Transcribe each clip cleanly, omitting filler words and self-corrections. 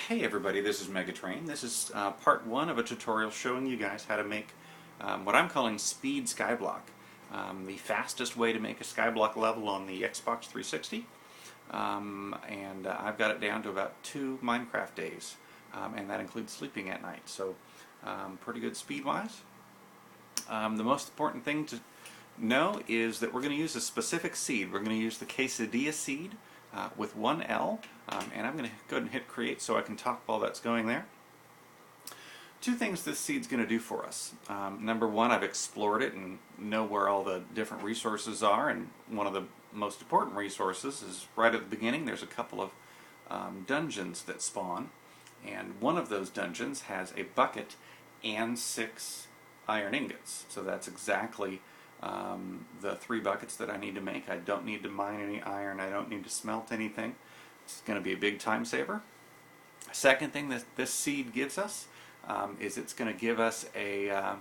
Hey everybody, this is Megatrain. This is part one of a tutorial showing you guys how to make what I'm calling speed skyblock. The fastest way to make a skyblock level on the Xbox 360. I've got it down to about 2 Minecraft days, and that includes sleeping at night, so pretty good speed-wise. The most important thing to know is that we're going to use a specific seed. We're going to use the quesadilla seed with one L, and I'm going to go ahead and hit create so I can talk while that's going there. Two things this seed's going to do for us. Number one, I've explored it and know where all the different resources are, and one of the most important resources is right at the beginning. There's a couple of dungeons that spawn, and one of those dungeons has a bucket and 6 iron ingots. So that's exactly the 3 buckets that I need to make. I don't need to mine any iron. I don't need to smelt anything. It's going to be a big time saver. Second thing that this seed gives us is it's going to give us a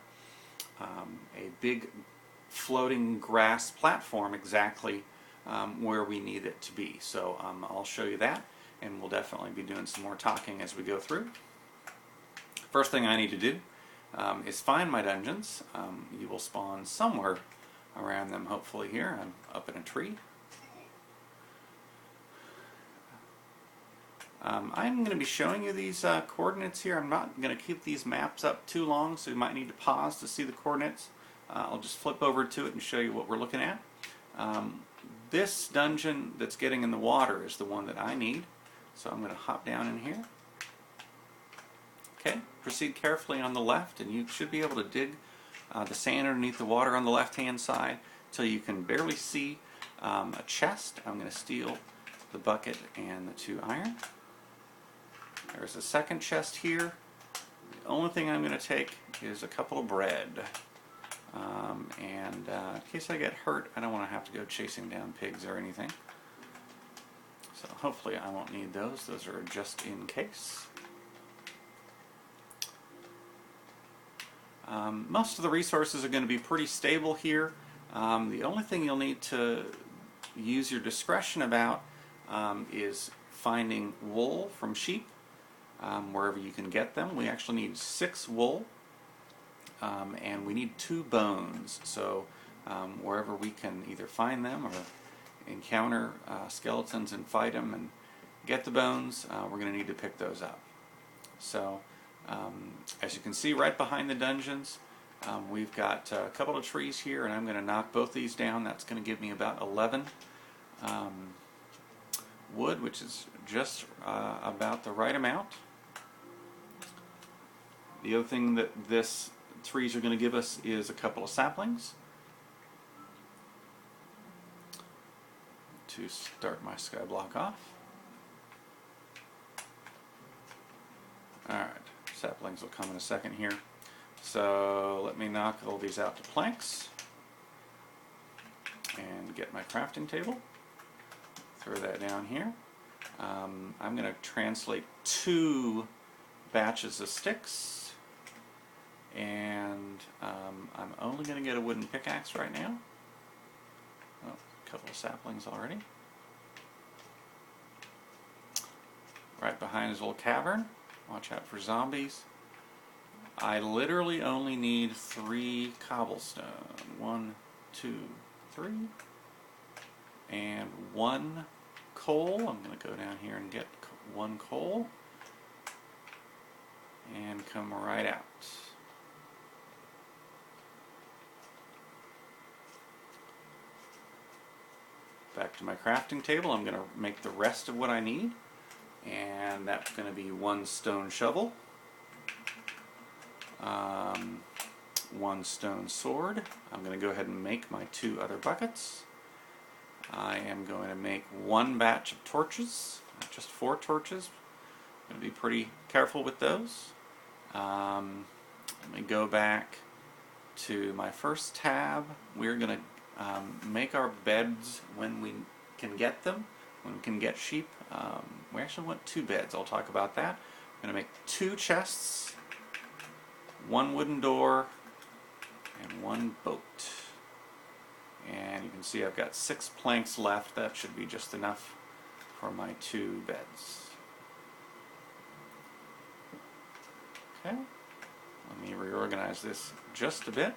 big floating grass platform exactly where we need it to be. So I'll show you that, and we'll definitely be doing some more talking as we go through. First thing I need to do is find my dungeons. You will spawn somewhere around them, hopefully here. I'm up in a tree. I'm going to be showing you these coordinates here. I'm not going to keep these maps up too long, so you might need to pause to see the coordinates. I'll just flip over to it and show you what we're looking at. This dungeon that's getting in the water is the one that I need, so I'm going to hop down in here. Okay, proceed carefully on the left, and you should be able to dig the sand underneath the water on the left-hand side until you can barely see a chest. I'm going to steal the bucket and the 2 iron. There's a second chest here. The only thing I'm going to take is a couple of bread. In case I get hurt, I don't want to have to go chasing down pigs or anything. So hopefully I won't need those. Those are just in case. Most of the resources are going to be pretty stable here. The only thing you'll need to use your discretion about is finding wool from sheep wherever you can get them. We actually need 6 wool, and we need 2 bones. So wherever we can either find them or encounter skeletons and fight them and get the bones, we're going to need to pick those up. So as you can see right behind the dungeons, we've got a couple of trees here, and I'm going to knock both these down. That's going to give me about 11 wood, which is just about the right amount. The other thing that this trees are going to give us is a couple of saplings to start my skyblock off. Alright, saplings will come in a second here. So let me knock all these out to planks and get my crafting table. Throw that down here. I'm going to translate 2 batches of sticks, and I'm only going to get a wooden pickaxe right now. Oh, a couple of saplings already. Right behind his little cavern. Watch out for zombies. I literally only need 3 cobblestone. 1, 2, 3. And 1 coal. I'm going to go down here and get 1 coal. And come right out. Back to my crafting table. I'm going to make the rest of what I need. And that's going to be 1 stone shovel, 1 stone sword. I'm going to go ahead and make my 2 other buckets. I am going to make 1 batch of torches, just 4 torches. I'm going to be pretty careful with those. Let me go back to my first tab. We're going to make our beds when we can get them, when we can get sheep. We actually want 2 beds. I'll talk about that. I'm going to make 2 chests, 1 wooden door, and 1 boat. And you can see I've got 6 planks left. That should be just enough for my 2 beds. Okay, let me reorganize this just a bit.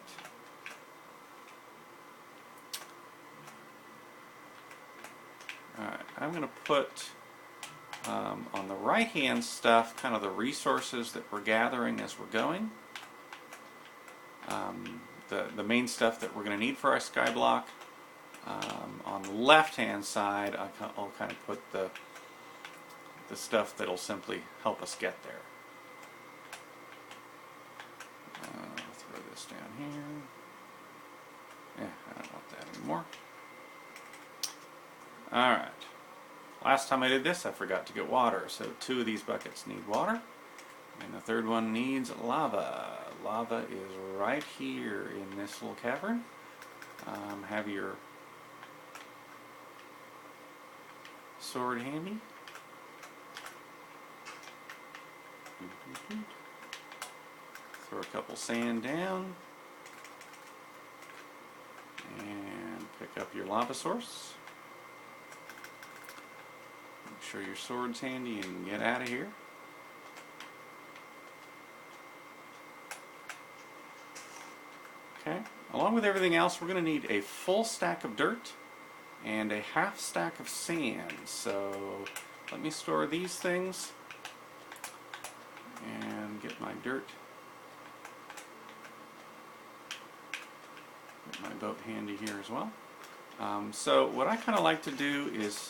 Alright, I'm going to put on the right hand stuff kind of the resources that we're gathering as we're going. The main stuff that we're going to need for our skyblock. On the left hand side I'll kind of put the stuff that'll simply help us get there. I'll throw this down here. Yeah, I don't want that anymore. Alright. Last time I did this I forgot to get water, so 2 of these buckets need water. And the third one needs lava. Lava is right here in this little cavern. Have your sword handy. Throw a couple sand down. And pick up your lava source. Make sure your sword's handy and get out of here. Okay, along with everything else, we're going to need a full stack of dirt and a half stack of sand. So let me store these things and get my dirt. Get my boat handy here as well. So what I kind of like to do is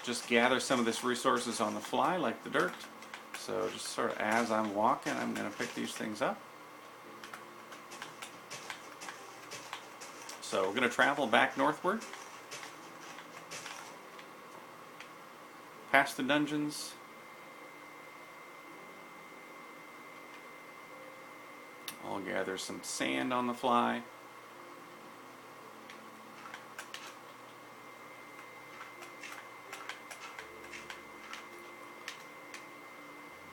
just gather some of this resources on the fly, like the dirt. So just sort of as I'm walking, I'm going to pick these things up. So we're going to travel back northward, past the dungeons. I'll gather some sand on the fly.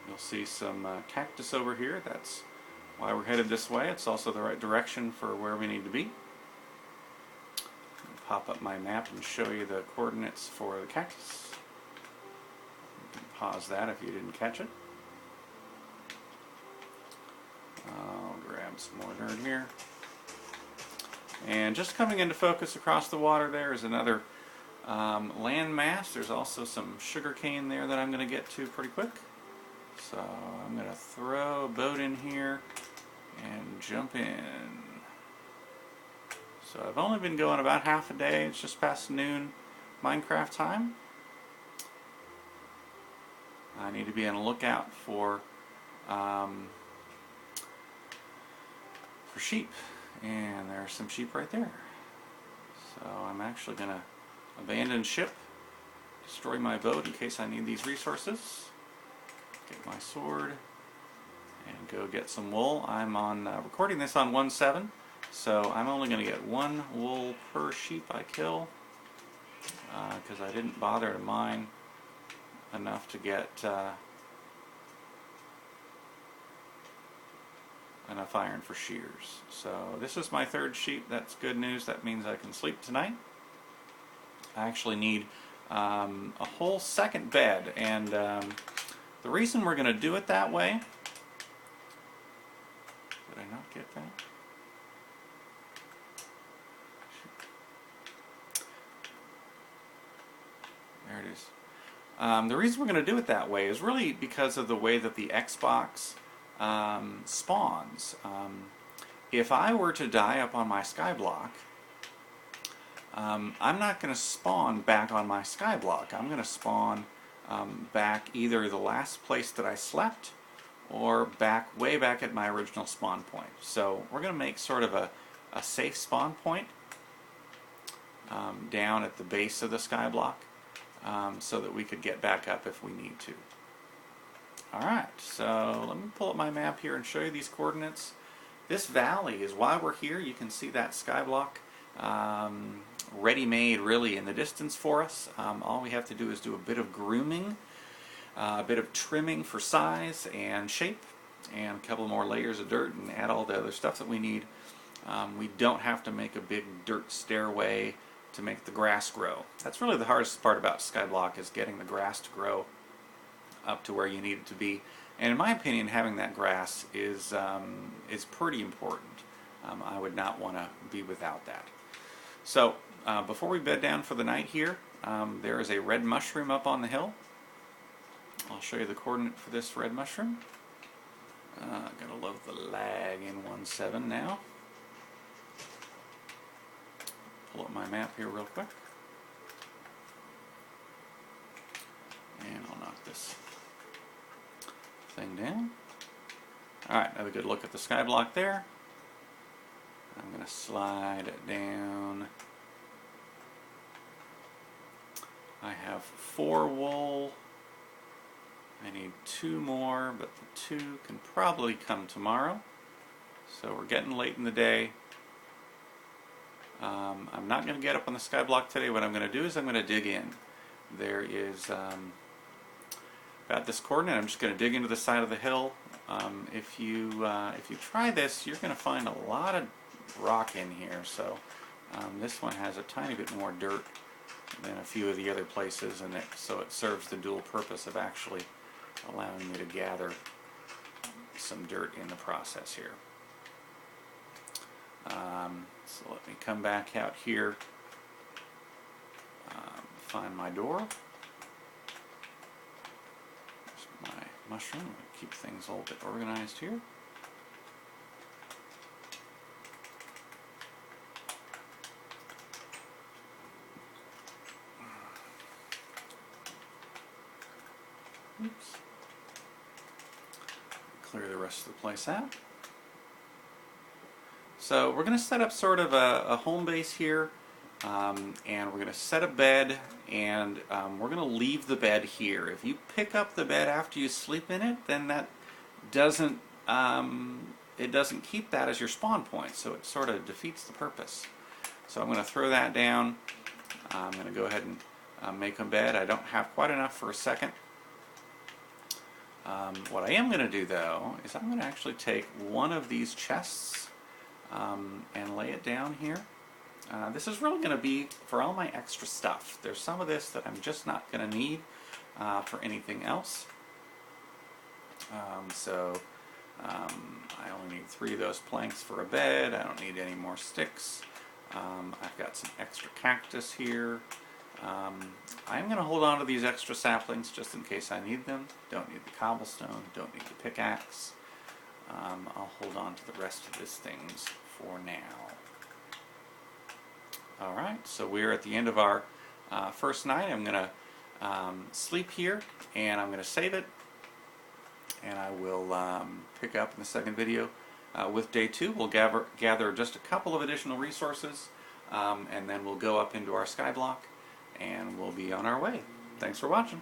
You'll see some cactus over here. That's why we're headed this way. It's also the right direction for where we need to be. Pop up my map and show you the coordinates for the cactus. You can pause that if you didn't catch it. I'll grab some more dirt here. And just coming into focus across the water there is another land mass. There's also some sugar cane there that I'm going to get to pretty quick. So I'm going to throw a boat in here and jump in. So I've only been going about half a day. It's just past noon Minecraft time. I need to be on the lookout for sheep, and there are some sheep right there. So I'm actually going to abandon ship, destroy my boat in case I need these resources, get my sword, and go get some wool. I'm on recording this on 1.7. So I'm only going to get 1 wool per sheep I kill, because I didn't bother to mine enough to get enough iron for shears. So this is my 3rd sheep. That's good news. That means I can sleep tonight. I actually need a whole 2nd bed, and the reason we're going to do it that way... Did I not get that? There it is. The reason we're going to do it that way is really because of the way that the Xbox spawns. If I were to die up on my skyblock, I'm not going to spawn back on my skyblock. I'm going to spawn back either the last place that I slept or way back at my original spawn point. So we're going to make sort of a safe spawn point down at the base of the skyblock. So that we could get back up if we need to. Alright, so let me pull up my map here and show you these coordinates. This valley is why we're here. You can see that skyblock ready-made really in the distance for us. All we have to do is do a bit of grooming, a bit of trimming for size and shape, and a couple more layers of dirt and add all the other stuff that we need. We don't have to make a big dirt stairway to make the grass grow. That's really the hardest part about Skyblock, is getting the grass to grow up to where you need it to be. And in my opinion, having that grass is pretty important. I would not want to be without that. So before we bed down for the night here, there is a red mushroom up on the hill. I'll show you the coordinate for this red mushroom. Gotta love the lag in 1.7 now. Pull up my map here real quick. And I'll knock this thing down. Alright, have a good look at the skyblock there. I'm going to slide it down. I have 4 wool. I need 2 more, but the 2 can probably come tomorrow. So we're getting late in the day. I'm not going to get up on the skyblock today. What I'm going to do is I'm going to dig in. There is about this coordinate. I'm just going to dig into the side of the hill. If you try this, you're going to find a lot of rock in here. So this one has a tiny bit more dirt than a few of the other places, and so it serves the dual purpose of actually allowing me to gather some dirt in the process here. So let me come back out here, find my door. There's my mushroom. I'm going to keep things a little bit organized here. Oops. Clear the rest of the place out. So we're going to set up sort of a home base here, and we're going to set a bed, and we're going to leave the bed here. If you pick up the bed after you sleep in it, then that doesn't keep that as your spawn point, so it sort of defeats the purpose. So I'm going to throw that down. I'm going to go ahead and make a bed. I don't have quite enough for a second. What I am going to do though is I'm going to actually take one of these chests and lay it down here. This is really going to be for all my extra stuff. There's some of this that I'm just not going to need for anything else. I only need 3 of those planks for a bed. I don't need any more sticks. I've got some extra cactus here. I'm going to hold on to these extra saplings just in case I need them. Don't need the cobblestone, don't need the pickaxe. I'll hold on to the rest of these things for now. Alright, so we're at the end of our first night. I'm going to sleep here, and I'm going to save it, and I will pick up in the second video with day 2. We'll gather just a couple of additional resources, and then we'll go up into our skyblock, and we'll be on our way. Thanks for watching.